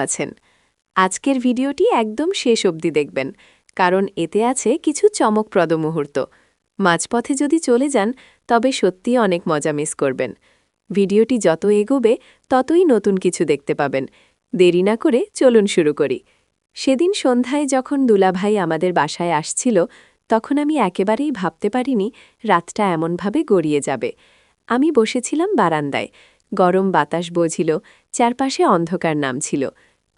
আছেন। আজকের ভিডিওটি একদম শেষ অবধি দেখবেন, কারণ এতে আছে কিছু চমকপ্রদ মুহূর্ত। মাঝপথে যদি চলে যান তবে সত্যিই অনেক মজা মিস করবেন। ভিডিওটি যত এগোবে ততই নতুন কিছু দেখতে পাবেন। দেরি না করে চলুন শুরু করি। সেদিন সন্ধ্যায় যখন দুলাভাই আমাদের বাসায় আসছিল, তখন আমি একেবারেই ভাবতে পারিনি রাতটা এমনভাবে গড়িয়ে যাবে। আমি বসেছিলাম বারান্দায়, গরম বাতাস বইছিল, চারপাশে অন্ধকার নামছিল।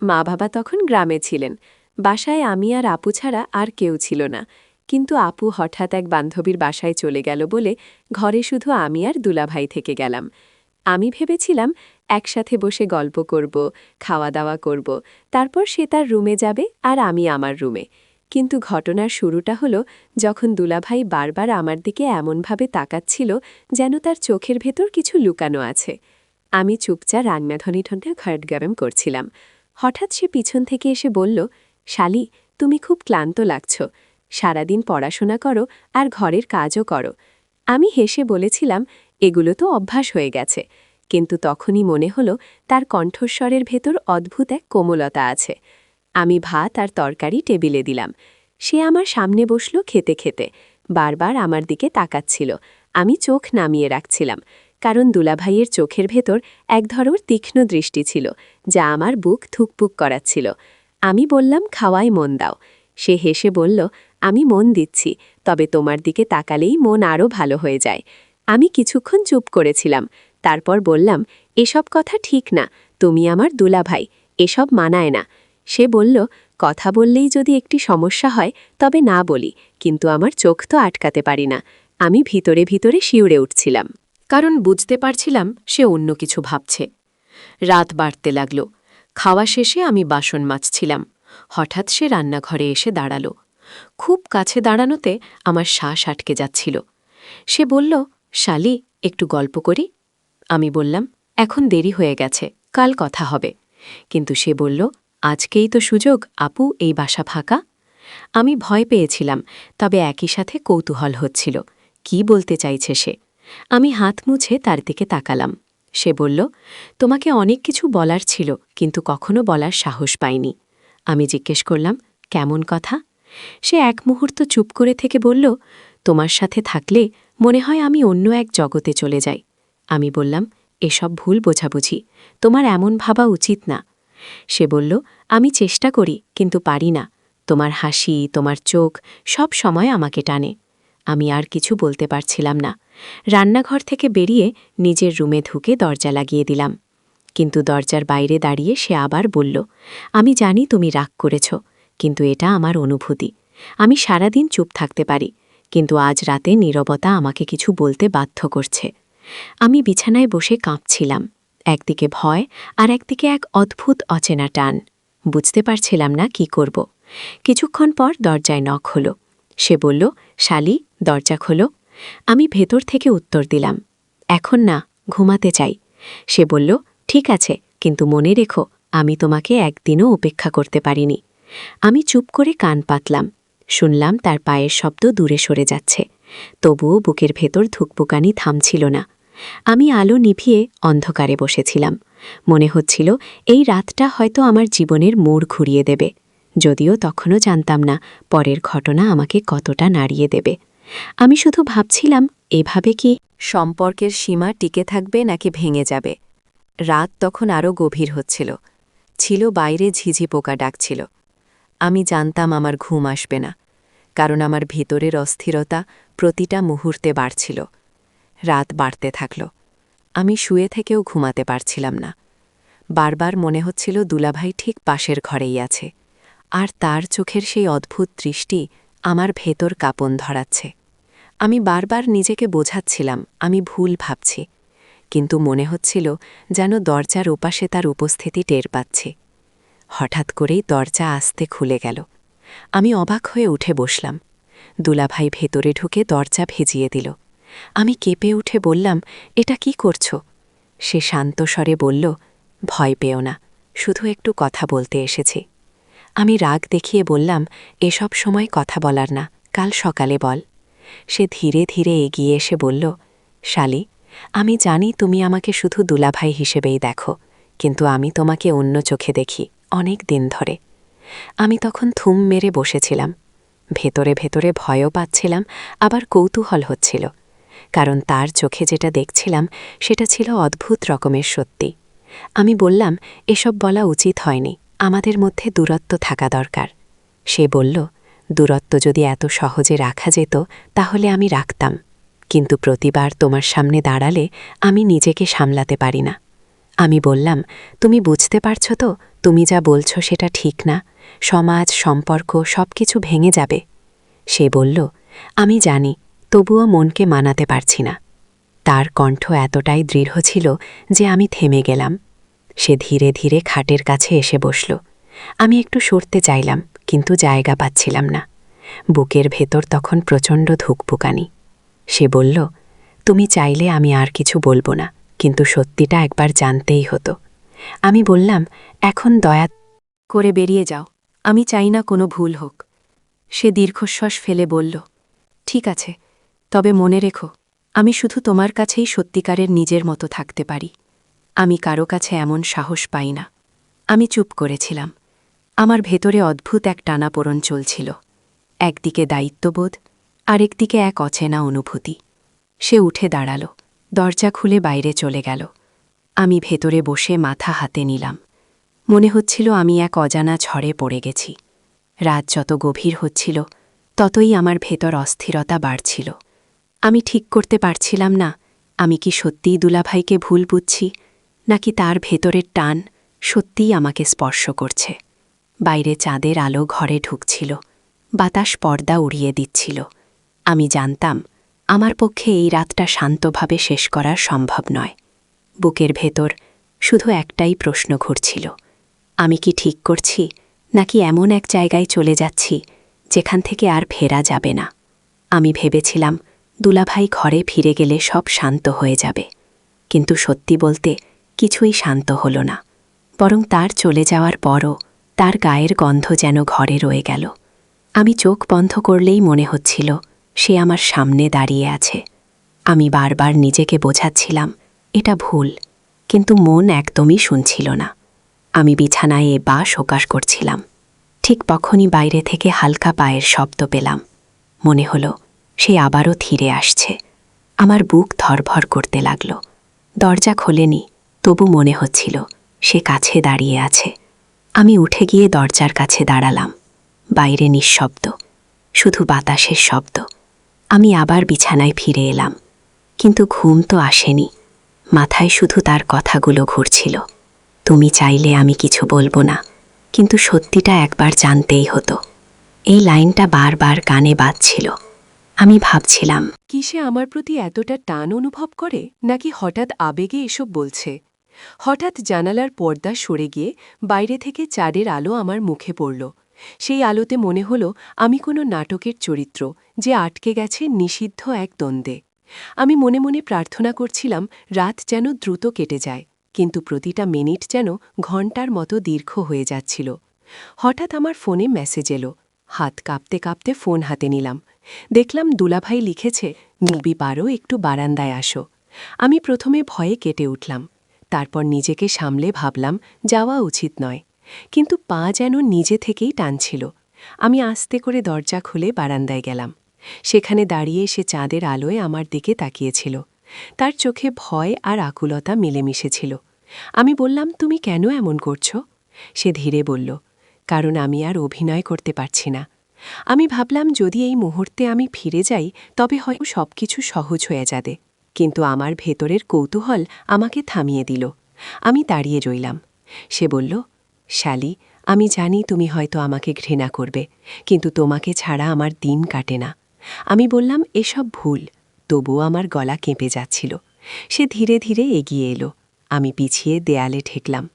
মা বাবা তখন গ্রামে ছিলেন। বাসায় আমি আর আপু ছাড়া আর কেউ ছিল না। কিন্তু আপু হঠাৎ এক বান্ধবীর বাসায় চলে গেল বলে ঘরে শুধু আমি আর দুলাভাই থেকে গেলাম। আমি ভেবেছিলাম একসাথে বসে গল্প করব, খাওয়া দাওয়া করব, তারপর সে তার রুমে যাবে আর আমি আমার রুমে। কিন্তু ঘটনার শুরুটা হলো যখন দুলাভাই বারবার আমার দিকে এমনভাবে তাকাচ্ছিল যেন তার চোখের ভেতর কিছু লুকানো আছে। আমি চুপচাপ রান্নাধনিঠনে ঘট গরম করছিলাম। হঠাৎ সে পিছন থেকে এসে বলল, শালি, তুমি খুব ক্লান্ত লাগছ। সারাদিন পড়াশোনা করো আর ঘরের কাজও করো। আমি হেসে বলেছিলাম, এগুলো তো অভ্যাস হয়ে গেছে। কিন্তু তখনই মনে হলো তার কণ্ঠস্বরের ভেতর অদ্ভুত এক কোমলতা আছে। আমি ভাত আর তরকারি টেবিলে দিলাম। সে আমার সামনে বসল খেতে খেতে। বারবার আমার দিকে তাকাচ্ছিল। আমি চোখ নামিয়ে রাখছিলাম, কারণ দুলাভাইয়ের চোখের ভেতর এক ধরনের তীক্ষ্ণ দৃষ্টি ছিল, যা আমার বুক থুকপুক করাচ্ছিল। আমি বললাম, খাওয়ায় মন দাও। সে হেসে বলল, আমি মন দিচ্ছি, তবে তোমার দিকে তাকালেই মন আরও ভালো হয়ে যায়। আমি কিছুক্ষণ চুপ করেছিলাম, তারপর বললাম, এসব কথা ঠিক না, তুমি আমার দুলাভাই, এসব মানায় না। সে বলল, কথা বললেই যদি একটি সমস্যা হয় তবে না বলি, কিন্তু আমার চোখ তো আটকাতে পারি না। আমি ভিতরে ভিতরে শিউরে উঠছিলাম, কারণ বুঝতে পারছিলাম সে অন্য কিছু ভাবছে। রাত বাড়তে লাগল। খাওয়া শেষে আমি বাসন মাজছিলাম। হঠাৎ সে রান্নাঘরে এসে দাঁড়াল। খুব কাছে দাঁড়ানোতে আমার শ্বাস আটকে যাচ্ছিল। সে বলল, শালি, একটু গল্প করি? আমি বললাম, এখন দেরি হয়ে গেছে, কাল কথা হবে। কিন্তু সে বলল, আজকেই তো সুযোগ, আপু, এই বাসা ফাঁকা। আমি ভয় পেয়েছিলাম, তবে একই সাথে কৌতূহল হচ্ছিল। কি বলতে চাইছে সে? আমি হাত মুছে তার দিকে তাকালাম। সে বলল, তোমাকে অনেক কিছু বলার ছিল, কিন্তু কখনো বলার সাহস পাইনি। আমি জিজ্ঞেস করলাম, কেমন কথা? সে এক মুহূর্ত চুপ করে থেকে বলল, তোমার সাথে থাকলে মনে হয় আমি অন্য এক জগতে চলে যাই। আমি বললাম, এসব ভুল বোঝাবুঝি, তোমার এমন ভাবা উচিত না। সে বলল, আমি চেষ্টা করি, কিন্তু পারি না। তোমার হাসি, তোমার চোখ সব সময় আমাকে টানে। আমি আর কিছু বলতে পারছিলাম না। রান্নাঘর থেকে বেরিয়ে নিজের রুমে ঢুকে দরজা লাগিয়ে দিলাম। কিন্তু দরজার বাইরে দাঁড়িয়ে সে আবার বলল, আমি জানি তুমি রাগ করেছ, কিন্তু এটা আমার অনুভূতি। আমি সারাদিন চুপ থাকতে পারি, কিন্তু আজ রাতে নীরবতা আমাকে কিছু বলতে বাধ্য করছে। আমি বিছানায় বসে কাঁপছিলাম, একদিকে ভয় আর একদিকে এক অদ্ভুত অচেনা টান। বুঝতে পারছিলাম না কি করব। কিছুক্ষণ পর দরজায় নক হলো। সে বলল, শালি, দরজা খোলো। আমি ভেতর থেকে উত্তর দিলাম, এখন না, ঘুমাতে চাই। সে বলল, ঠিক আছে, কিন্তু মনে রেখো, আমি তোমাকে একদিনও উপেক্ষা করতে পারিনি। আমি চুপ করে কান পাতলাম। শুনলাম তার পায়ের শব্দ দূরে সরে যাচ্ছে। তবুও বুকের ভেতর ধুকপুকানি থামছিল না। আমি আলো নিভিয়ে অন্ধকারে বসেছিলাম। মনে হচ্ছিল এই রাতটা হয়তো আমার জীবনের মোড় ঘুরিয়ে দেবে, যদিও তখনও জানতাম না পরের ঘটনা আমাকে কতটা নাড়িয়ে দেবে। আমি শুধু ভাবছিলাম, এভাবে কি সম্পর্কের সীমা টিকে থাকবে নাকি ভেঙে যাবে। রাত তখন আরও গভীর হচ্ছিল। ছিল বাইরে ঝিঝি পোকা ডাকছিল। আমি জানতাম আমার ঘুম আসবে না, কারণ আমার ভিতরের অস্থিরতা প্রতিটা মুহূর্তে বাড়ছিল। রাত বাড়তে থাকল। আমি শুয়ে থেকেও ঘুমাতে পারছিলাম না। বারবার মনে হচ্ছিল দুলাভাই ঠিক পাশের ঘরেই আছে, আর তার চোখের সেই অদ্ভুত দৃষ্টি আমার ভেতর কাঁপন ধরাচ্ছে। আমি বারবার নিজেকে বোঝাচ্ছিলাম আমি ভুল ভাবছি, কিন্তু মনে হচ্ছিল যেন দরজার ওপাশে তার উপস্থিতি টের পাচ্ছি। হঠাৎ করেই দরজা আস্তে খুলে গেল। আমি অবাক হয়ে উঠে বসলাম। দুলাভাই ভেতরে ঢুকে দরজা ভেজিয়ে দিল। আমি কেঁপে উঠে বললাম, এটা কি করছো? সে শান্ত স্বরে বলল, ভয় পেও না, শুধু একটু কথা বলতে এসেছি। আমি রাগ দেখিয়ে বললাম, এসব সময় কথা বলার না, কাল সকালে বল। সে ধীরে ধীরে এগিয়ে এসে বলল, শালি, আমি জানি তুমি আমাকে শুধু দুলাভাই হিসেবেই দেখো, কিন্তু আমি তোমাকে অন্য চোখে দেখি, অনেক দিন ধরে। আমি তখন থুম মেরে বসেছিলাম। ভেতরে ভেতরে ভয়ও পাচ্ছিলাম, আবার কৌতূহল হচ্ছিল। কারণ তার চোখে যেটা দেখছিলাম সেটা ছিল অদ্ভুত রকমের সত্যি। আমি বললাম, এসব বলা উচিত হয়নি, আমাদের মধ্যে দূরত্ব থাকা দরকার। সে বলল, দূরত্ব যদি এত সহজে রাখা যেত তাহলে আমি রাখতাম, কিন্তু প্রতিবার তোমার সামনে দাঁড়ালে আমি নিজেকে সামলাতে পারি না। আমি বললাম, তুমি বুঝতে পারছ তো, তুমি যা বলছো সেটা ঠিক না, সমাজ, সম্পর্ক সব কিছু ভেঙে যাবে। সে বলল, আমি জানি, তবুও মনকে মানাতে পারছি না। তার কণ্ঠ এতটাই দৃঢ় ছিল যে আমি থেমে গেলাম। সে ধীরে ধীরে খাটের কাছে এসে বসল। আমি একটু সরতে চাইলাম, কিন্তু জায়গা পাচ্ছিলাম না। বুকের ভেতর তখন প্রচণ্ড ধুকপুকানি। সে বলল, তুমি চাইলে আমি আর কিছু বলবো না, কিন্তু সত্যিটা একবার জানতেই হতো। আমি বললাম, এখন দয়া করে বেরিয়ে যাও, আমি চাই না কোনো ভুল হোক। সে দীর্ঘশ্বাস ফেলে বলল, ঠিক আছে, তবে মনে রেখো, আমি শুধু তোমার কাছেই সত্যিকারের নিজের মতো থাকতে পারি। আমি কারো কাছে এমন সাহস পাই না। আমি চুপ করেছিলাম। আমার ভেতরে অদ্ভুত এক টানাপোড়ন চলছিল। একদিকে দায়িত্ববোধ, আরেকদিকে এক অচেনা অনুভূতি। সে উঠে দাঁড়াল, দরজা খুলে বাইরে চলে গেল। আমি ভেতরে বসে মাথা হাতে নিলাম। মনে হচ্ছিল আমি এক অজানা ঝড়ে পড়ে গেছি। রাত যত গভীর হচ্ছিল ততই আমার ভেতর অস্থিরতা বাড়ছিল। আমি ঠিক করতে পারছিলাম না, আমি কি সত্যিই দুলাভাইকে ভুল বুঝছি, নাকি তার ভেতরের টান সত্যিই আমাকে স্পর্শ করছে। বাইরে চাঁদের আলো ঘরে ঢুকছিল, বাতাস পর্দা উড়িয়ে দিচ্ছিল। আমি জানতাম, আমার পক্ষে এই রাতটা শান্তভাবে শেষ করা সম্ভব নয়। বুকের ভেতর শুধু একটাই প্রশ্ন ঘুরছিল, আমি কি ঠিক করছি, নাকি এমন এক জায়গায় চলে যাচ্ছি যেখান থেকে আর ফেরা যাবে না। আমি ভেবেছিলাম, দুলাভাই ঘরে ফিরে গেলে সব শান্ত হয়ে যাবে, কিন্তু সত্যি বলতে কিছুই শান্ত হলো না। বরং তার চলে যাওয়ার পরও তার গায়ের গন্ধ যেন ঘরে রয়ে গেল। আমি চোখ বন্ধ করলেই মনে হচ্ছিল সে আমার সামনে দাঁড়িয়ে আছে। আমি বারবার নিজেকে বোঝাচ্ছিলাম এটা ভুল, কিন্তু মন একদমই শুনছিল না। আমি বিছানায় শোকাস করছিলাম। ঠিক তখনই বাইরে থেকে হালকা পায়ের শব্দ পেলাম। মনে হলো সে আবারও ধীরে আসছে। আমার বুক ধরভর করতে লাগল। দরজা খোলেনি, তবু মনে হচ্ছিল সে কাছে দাঁড়িয়ে আছে। আমি উঠে গিয়ে দরজার কাছে দাঁড়ালাম। বাইরে নিঃশব্দ, শুধু বাতাসের শব্দ। আমি আবার বিছানায় ফিরে এলাম, কিন্তু ঘুম তো আসেনি। মাথায় শুধু তার কথাগুলো ঘুরছিল। তুমি চাইলে আমি কিছু বলবো না, কিন্তু সত্যিটা একবার জানতেই হতো। এই লাইনটা বারবার কানে বাজছিল। আমি ভাবছিলাম, কি সে আমার প্রতি এতটা টান অনুভব করে, নাকি হঠাৎ আবেগে এসব বলছে। হঠাৎ জানালার পর্দা সরে গিয়ে বাইরে থেকে চাঁদের আলো আমার মুখে পড়ল। সেই আলোতে মনে হলো আমি কোনো নাটকের চরিত্র যে আটকে গেছে নিষিদ্ধ এক দ্বন্দ্বে। আমি মনে মনে প্রার্থনা করছিলাম রাত যেন দ্রুত কেটে যায়, কিন্তু প্রতিটা মিনিট যেন ঘণ্টার মতো দীর্ঘ হয়ে যাচ্ছিল। হঠাৎ আমার ফোনে মেসেজ এলো। হাত কাঁপতে কাঁপতে ফোন হাতে নিলাম। দেখলাম দুলাভাই লিখেছে, নবী পারো একটু বারান্দায় আসো। আমি প্রথমে ভয়ে কেটে উঠলাম, তারপর নিজেকে সামলে ভাবলাম যাওয়া উচিত নয়, কিন্তু পা যেন নিজে থেকেই টানছিল। আমি আস্তে করে দরজা খুলে বারান্দায় গেলাম। সেখানে দাঁড়িয়ে সে চাঁদের আলোয় আমার দিকে তাকিয়েছিল। তার চোখে ভয় আর আকুলতা মিলেমিশেছিল। আমি বললাম, তুমি কেন এমন করছো? সে ধীরে বলল, কারণ আমি আর অভিনয় করতে পারছি না। আমি ভাবলাম যদি এই মুহূর্তে আমি ফিরে যাই তবে হয়তো সবকিছু সহজ হয়ে যাবে, কিন্তু আমার ভেতরের কৌতূহল আমাকে থামিয়ে দিল। আমি দাঁড়িয়ে রইলাম। সে বলল, শ্যালি, আমি জানি তুমি হয়তো আমাকে ঘৃণা করবে, কিন্তু তোমাকে ছাড়া আমার দিন কাটে না। আমি বললাম, এসব ভুল। তবুও আমার গলা কেঁপে যাচ্ছিল। সে ধীরে ধীরে এগিয়ে এলো। আমি পিছিয়ে দেয়ালে ঠেকলাম।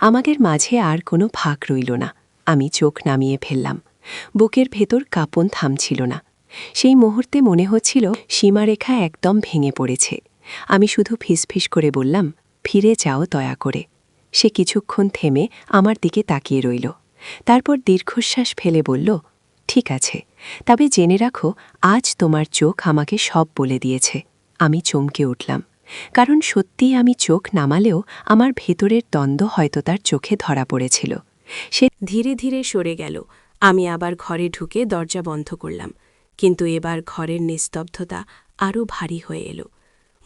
আমাদের মাঝে আর কোনো ফাঁক রইল না। আমি চোখ নামিয়ে ফেললাম। বুকের ভেতর কাঁপন থামছিল না। সেই মুহূর্তে মনে হচ্ছিল সীমারেখা একদম ভেঙে পড়েছে। আমি শুধু ফিসফিস করে বললাম, ফিরে যাও দয়া করে। সে কিছুক্ষণ থেমে আমার দিকে তাকিয়ে রইল। তারপর দীর্ঘশ্বাস ফেলে বলল, ঠিক আছে, তবে জেনে রাখো আজ তোমার চোখ আমাকে সব বলে দিয়েছে। আমি চমকে উঠলাম, কারণ সত্যিই আমি চোখ নামালেও আমার ভেতরের দ্বন্দ্ব হয়তো তার চোখে ধরা পড়েছিল। সে ধীরে ধীরে সরে গেল। আমি আবার ঘরে ঢুকে দরজা বন্ধ করলাম, কিন্তু এবার ঘরের নিস্তব্ধতা আরও ভারী হয়ে এলো।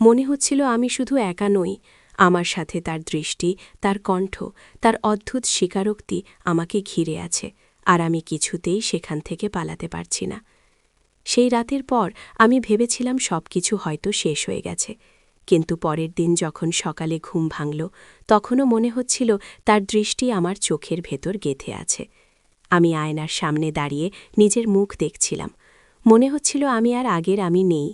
মনে হচ্ছিল আমি শুধু একা নই, আমার সাথে তার দৃষ্টি, তার কণ্ঠ, তার অদ্ভুত স্বীকারোক্তি আমাকে ঘিরে আছে, আর আমি কিছুতেই সেখান থেকে পালাতে পারছি না। সেই রাতের পর আমি ভেবেছিলাম সবকিছু হয়তো শেষ হয়ে গেছে, কিন্তু পরের দিন যখন সকালে ঘুম ভাঙল, তখনও মনে হচ্ছিল তার দৃষ্টি আমার চোখের ভেতর গেঁথে আছে। আমি আয়নার সামনে দাঁড়িয়ে নিজের মুখ দেখছিলাম। মনে হচ্ছিল আমি আর আগের আমি নেই,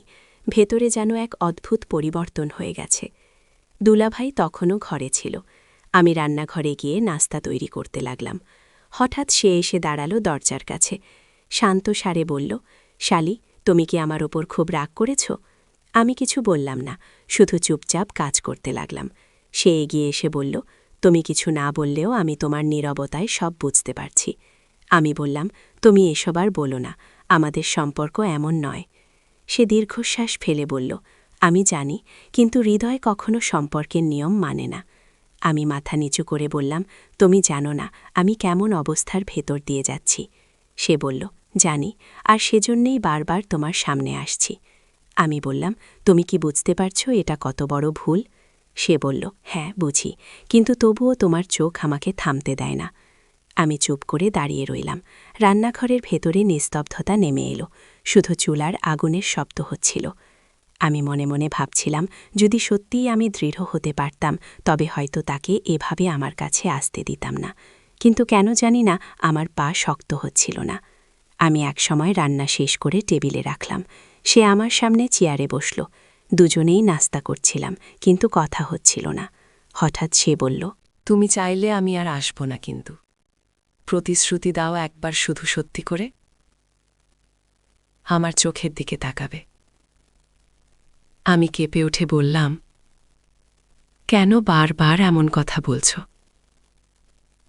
ভেতরে যেন এক অদ্ভুত পরিবর্তন হয়ে গেছে। দুলাভাই তখনও ঘরে ছিল। আমি রান্নাঘরে গিয়ে নাস্তা তৈরি করতে লাগলাম। হঠাৎ সে এসে দাঁড়ালো দরজার কাছে। শান্ত স্বরে বলল, শালি, তুমি কি আমার ওপর খুব রাগ করেছ? আমি কিছু বললাম না, শুধু চুপচাপ কাজ করতে লাগলাম। সে এগিয়ে এসে বলল, তুমি কিছু না বললেও আমি তোমার নীরবতায় সব বুঝতে পারছি। আমি বললাম, তুমি এসব আর বলো না, আমাদের সম্পর্ক এমন নয়। সে দীর্ঘশ্বাস ফেলে বলল, আমি জানি, কিন্তু হৃদয় কখনো সম্পর্কের নিয়ম মানে না। আমি মাথা নিচু করে বললাম, তুমি জানো না আমি কেমন অবস্থার ভেতর দিয়ে যাচ্ছি। সে বলল, জানি, আর সেজন্যেই বারবার তোমার সামনে আসছি। আমি বললাম, তুমি কি বুঝতে পারছো এটা কত বড় ভুল? সে বলল, হ্যাঁ বুঝি, কিন্তু তবুও তোমার চোখ আমাকে থামতে দেয় না। আমি চুপ করে দাঁড়িয়ে রইলাম। রান্নাঘরের ভেতরে নিস্তব্ধতা নেমে এলো, শুধু চুলার আগুনের শব্দ হচ্ছিল। আমি মনে মনে ভাবছিলাম, যদি সত্যিই আমি দৃঢ় হতে পারতাম, তবে হয়তো তাকে এভাবে আমার কাছে আসতে দিতাম না। কিন্তু কেন জানি না, আমার পা শক্ত হচ্ছিল না। আমি একসময় রান্না শেষ করে টেবিলে রাখলাম। সে আমার সামনে চেয়ারে বসল। দুজনেই নাস্তা করছিলাম, কিন্তু কথা হচ্ছিল না। হঠাৎ সে বলল, তুমি চাইলে আমি আর আসব না, কিন্তু প্রতিশ্রুতি দাও একবার শুধু সত্যি করে। আমার চোখের দিকে তাকাবে। আমি কেঁপে উঠে বললাম, কেন বারবার এমন কথা বলছ?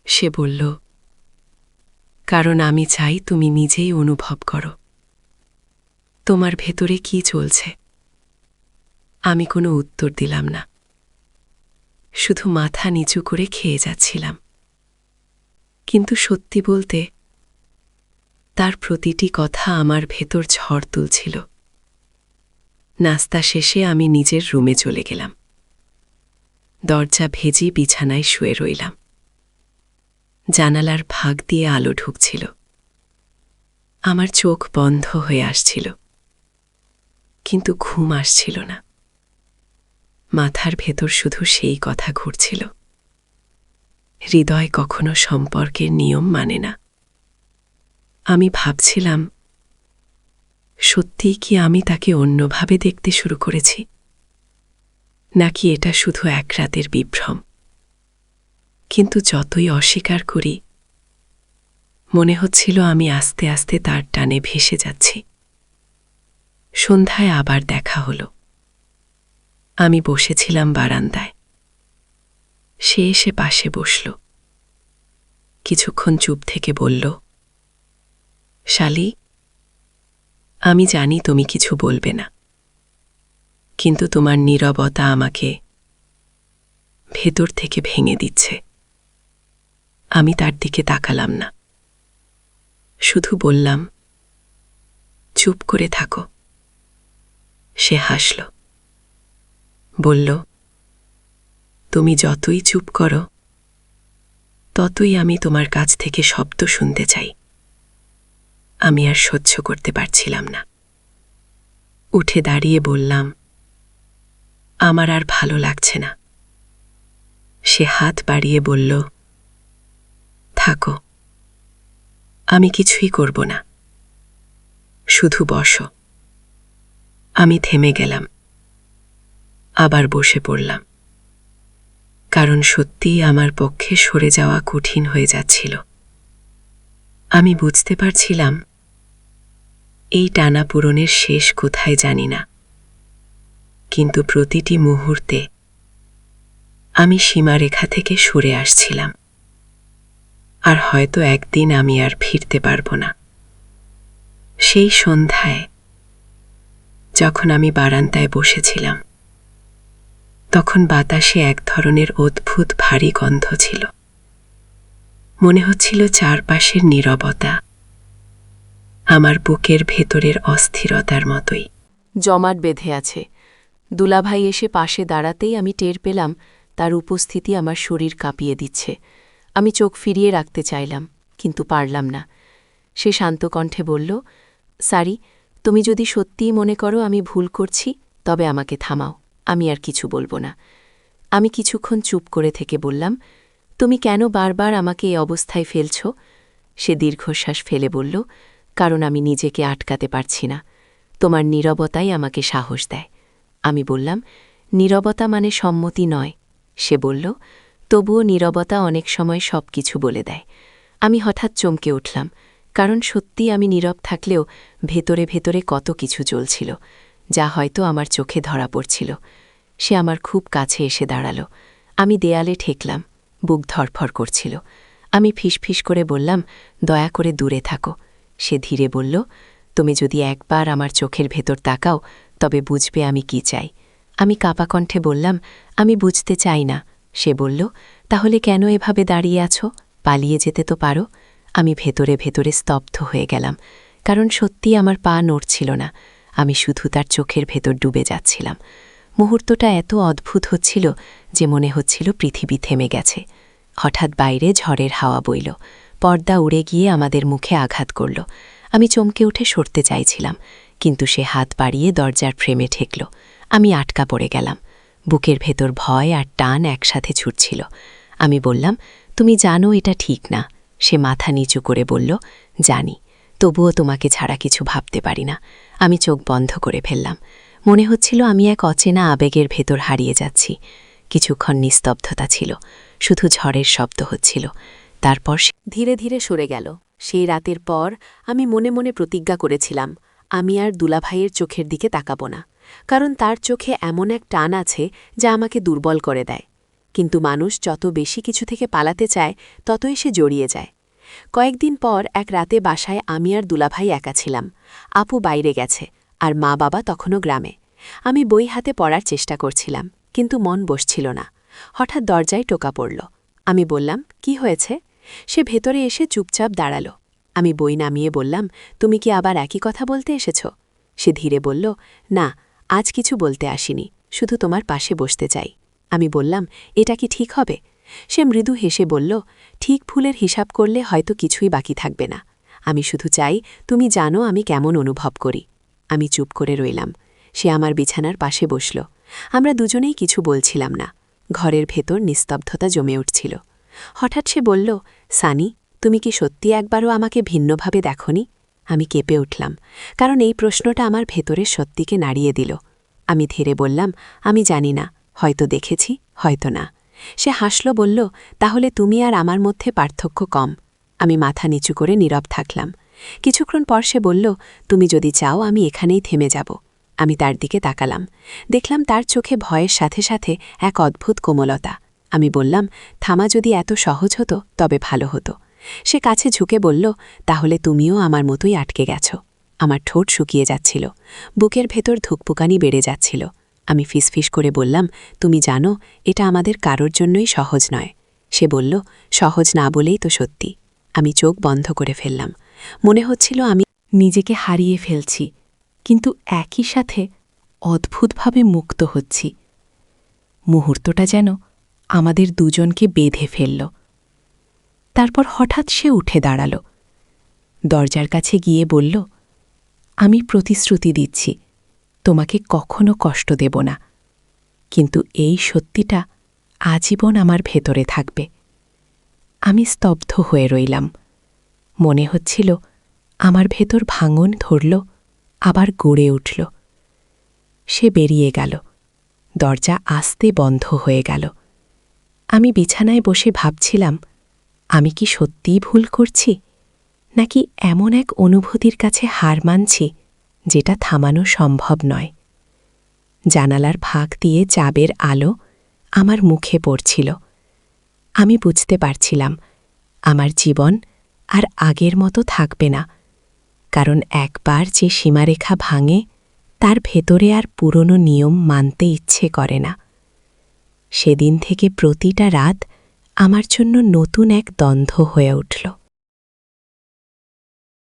সে বলল, কারণ আমি চাই তুমি নিজেই অনুভব করো তোমার ভেতরে কি চলছে। আমি কোনো উত্তর দিলাম না, শুধু মাথা নিচু করে খেয়ে যাচ্ছিলাম। কিন্তু সত্যি বলতে, তার প্রতিটি কথা আমার ভেতর ঝড় তুলছিল। নাস্তা শেষে আমি নিজের রুমে চলে গেলাম। দরজা ভেজি বিছানায় শুয়ে রইলাম। জানালার ফাঁক দিয়ে আলো ঢুকছিল। আমার চোখ বন্ধ হয়ে আসছিল, কিন্তু ঘুম আসছিল না। মাথার ভেতর শুধু সেই কথা ঘুরছিল, হৃদয় কখনো সম্পর্কের নিয়ম মানে না। আমি ভাবছিলাম, সত্যিই কি আমি তাকে অন্যভাবে দেখতে শুরু করেছি, নাকি এটা শুধু এক রাতের বিভ্রম। কিন্তু যতই অস্বীকার করি, মনে হচ্ছিল আমি আস্তে আস্তে তার টানে ভেসে যাচ্ছি। সন্ধ্যায় আবার দেখা হলো। আমি বসেছিলাম বারান্দায়। সে এসে পাশে বসল। কিছুক্ষণ চুপ থেকে বলল, শালি, আমি জানি তুমি কিছু বলবে না, কিন্তু তোমার নীরবতা আমাকে ভেতর থেকে ভেঙে দিচ্ছে। আমি তার দিকে তাকালাম না, শুধু বললাম, চুপ করে থাকো। সে হাসল, বলল, তুমি যতই চুপ করো, ততই আমি তোমার কাছ থেকে শব্দ শুনতে চাই। আমি আর সহ্য করতে পারছিলাম না। উঠে দাঁড়িয়ে বললাম, আমার আর ভালো লাগছে না। সে হাত বাড়িয়ে বলল, থাকো, আমি কিছুই করব না, শুধু বসো। আমি থেমে গেলাম, আবার বসে পড়লাম, কারণ সত্যিই আমার পক্ষে সরে যাওয়া কঠিন হয়ে যাচ্ছিল। আমি বুঝতে পারছিলাম, এই টানাপূরণের শেষ কোথায় জানি না, কিন্তু প্রতিটি মুহূর্তে আমি সীমারেখা থেকে সরে আসছিলাম। আর হয়তো একদিন আমি আর ফিরতে পারব না। সেই সন্ধ্যায় যখন আমি বারান্দায় বসেছিলাম, তখন বাতাসে এক ধরনের অদ্ভুত ভারী গন্ধ ছিল। মনে হচ্ছিল চারপাশের নীরবতা আমার বুকের ভেতরের অস্থিরতার মতোই। জমাট বেঁধে আছে। দুলাভাই এসে পাশে দাঁড়াতেই আমি টের পেলাম তার উপস্থিতি আমার শরীর কাঁপিয়ে দিচ্ছে। আমি চোখ ফিরিয়ে রাখতে চাইলাম, কিন্তু পারলাম না। সে শান্ত কণ্ঠে বলল, সারি, তুমি যদি সত্যিই মনে করো আমি ভুল করছি, তবে আমাকে থামাও, আমি আর কিছু বলবো না। আমি কিছুক্ষণ চুপ করে থেকে বললাম, তুমি কেন বারবার আমাকে এই অবস্থায় ফেলছ? সে দীর্ঘশ্বাস ফেলে বলল, কারণ আমি নিজেকে আটকাতে পারছি না। তোমার নীরবতাই আমাকে সাহস দেয়। আমি বললাম, নীরবতা মানে সম্মতি নয়। সে বলল, তবুও নীরবতা অনেক সময় সব কিছু বলে দেয়। আমি হঠাৎ চমকে উঠলাম, কারণ সত্যি আমি নীরব থাকলেও ভেতরে ভেতরে কত কিছু চলছিল, যা হয়তো আমার চোখে ধরা পড়ছিল। সে আমার খুব কাছে এসে দাঁড়াল। আমি দেয়ালে ঠেকলাম, বুক ধরফর করছিল। আমি ফিসফিস করে বললাম, দয়া করে দূরে থাকো। সে ধীরে বলল, তুমি যদি একবার আমার চোখের ভেতর তাকাও, তবে বুঝবে আমি কি চাই। আমি কাঁপা কণ্ঠে বললাম, আমি বুঝতে চাই না। সে বলল, তাহলে কেন এভাবে দাঁড়িয়ে আছো? পালিয়ে যেতে তো পারো। আমি ভেতরে ভেতরে স্তব্ধ হয়ে গেলাম, কারণ সত্যি আমার পা নড়ছিল না। আমি শুধু তার চোখের ভেতর ডুবে যাচ্ছিলাম। মুহূর্তটা এত অদ্ভুত হচ্ছিল যে মনে হচ্ছিল পৃথিবী থেমে গেছে। হঠাৎ বাইরে ঝড়ের হাওয়া বইল, পর্দা উড়ে গিয়ে আমাদের মুখে আঘাত করল। আমি চমকে উঠে সরতে চাইছিলাম, কিন্তু সে হাত বাড়িয়ে দরজার ফ্রেমে ঠেকল। আমি আটকা পড়ে গেলাম। বুকের ভেতর ভয় আর টান একসাথে ছুটছিল। আমি বললাম, তুমি জানো এটা ঠিক না। সে মাথা নিচু করে বলল, জানি, তবুও তোমাকে ছাড়া কিছু ভাবতে পারি না। আমি চোখ বন্ধ করে ফেললাম। মনে হচ্ছিল আমি এক অচেনা আবেগের ভেতর হারিয়ে যাচ্ছি। কিছুক্ষণ নিস্তব্ধতা ছিল, শুধু ঝড়ের শব্দ হচ্ছিল। তারপর সে ধীরে ধীরে সরে গেল। সেই রাতের পর আমি মনে মনে প্রতিজ্ঞা করেছিলাম, আমি আর দুলাভাইয়ের চোখের দিকে তাকাব না, কারণ তার চোখে এমন এক টান আছে যা আমাকে দুর্বল করে দেয়। কিন্তু মানুষ যত বেশি কিছু থেকে পালাতে চায়, ততই সে জড়িয়ে যায়। কয়েকদিন পর এক রাতে বাসায় আমি আর দুলাভাই একা ছিলাম। আপু বাইরে গেছে, আর মা বাবা তখনও গ্রামে। আমি বই হাতে পড়ার চেষ্টা করছিলাম, কিন্তু মন বসছিল না। হঠাৎ দরজায় টোকা পড়ল। আমি বললাম, কি হয়েছে? সে ভেতরে এসে চুপচাপ দাঁড়াল। আমি বই নামিয়ে বললাম, তুমি কি আবার একই কথা বলতে এসেছ? সে ধীরে বলল, না, আজ কিছু বলতে আসিনি, শুধু তোমার পাশে বসতে চাই। আমি বললাম, এটা কি ঠিক হবে? সে মৃদু হেসে বলল, ঠিক ভুলের হিসাব করলে হয়তো কিছুই বাকি থাকবে না। আমি শুধু চাই তুমি জানো আমি কেমন অনুভব করি। আমি চুপ করে রইলাম। সে আমার বিছানার পাশে বসল। আমরা দুজনেই কিছু বলছিলাম না। ঘরের ভেতর নিস্তব্ধতা জমে উঠছিল। হঠাৎ সে বলল, সানি, তুমি কি সত্যি একবারও আমাকে ভিন্নভাবে দেখনি? আমি কেঁপে উঠলাম, কারণ এই প্রশ্নটা আমার ভেতরের সত্যিকে নাড়িয়ে দিল। আমি ধীরে বললাম, আমি জানি না, হয়তো দেখেছি, হয়তো না। সে হাসল, বলল, তাহলে তুমি আর আমার মধ্যে পার্থক্য কম। আমি মাথা নিচু করে নীরব থাকলাম। কিছুক্ষণ পর সে বলল, তুমি যদি চাও আমি এখানেই থেমে যাব। আমি তার দিকে তাকালাম। দেখলাম তার চোখে ভয়ের সাথে সাথে এক অদ্ভুত কোমলতা। আমি বললাম, থামা যদি এত সহজ হতো তবে ভালো হতো। সে কাছে ঝুঁকে বলল, তাহলে তুমিও আমার মতোই আটকে গেছ। আমার ঠোঁট শুকিয়ে যাচ্ছিল, বুকের ভেতর ধুকপুকানি বেড়ে যাচ্ছিল। আমি ফিসফিস করে বললাম, তুমি জানো এটা আমাদের কারোর জন্যই সহজ নয়। সে বলল, সহজ না বলেই তো সত্যি। আমি চোখ বন্ধ করে ফেললাম। মনে হচ্ছিল আমি নিজেকে হারিয়ে ফেলছি, কিন্তু একই সাথে অদ্ভুতভাবে মুক্ত হচ্ছি। মুহূর্তটা যেন আমাদের দুজনকে বেঁধে ফেলল। তারপর হঠাৎ সে উঠে দাঁড়াল, দরজার কাছে গিয়ে বলল, আমি প্রতিশ্রুতি দিচ্ছি তোমাকে কখনো কষ্ট দেব না, কিন্তু এই সত্যিটা আজীবন আমার ভেতরে থাকবে। আমি স্তব্ধ হয়ে রইলাম। মনে হচ্ছিল আমার ভেতর ভাঙন ধরল, আবার গড়ে উঠল। সে বেরিয়ে গেল। দরজা আস্তে বন্ধ হয়ে গেল। আমি বিছানায় বসে ভাবছিলাম, আমি কি সত্যিই ভুল করছি, নাকি এমন এক অনুভূতির কাছে হার মানছি যেটা থামানো সম্ভব নয়। জানালার ফাঁক দিয়ে চাবের আলো আমার মুখে পড়ছিল। আমি বুঝতে পারছিলাম আমার জীবন আর আগের মতো থাকবে না, কারণ একবার যে সীমারেখা ভাঙে তার ভেতরে আর পুরনো নিয়ম মানতে ইচ্ছে করে না। সেদিন থেকে প্রতিটা রাত আমার জন্য নতুন এক দ্বন্দ্ব হয়ে উঠল।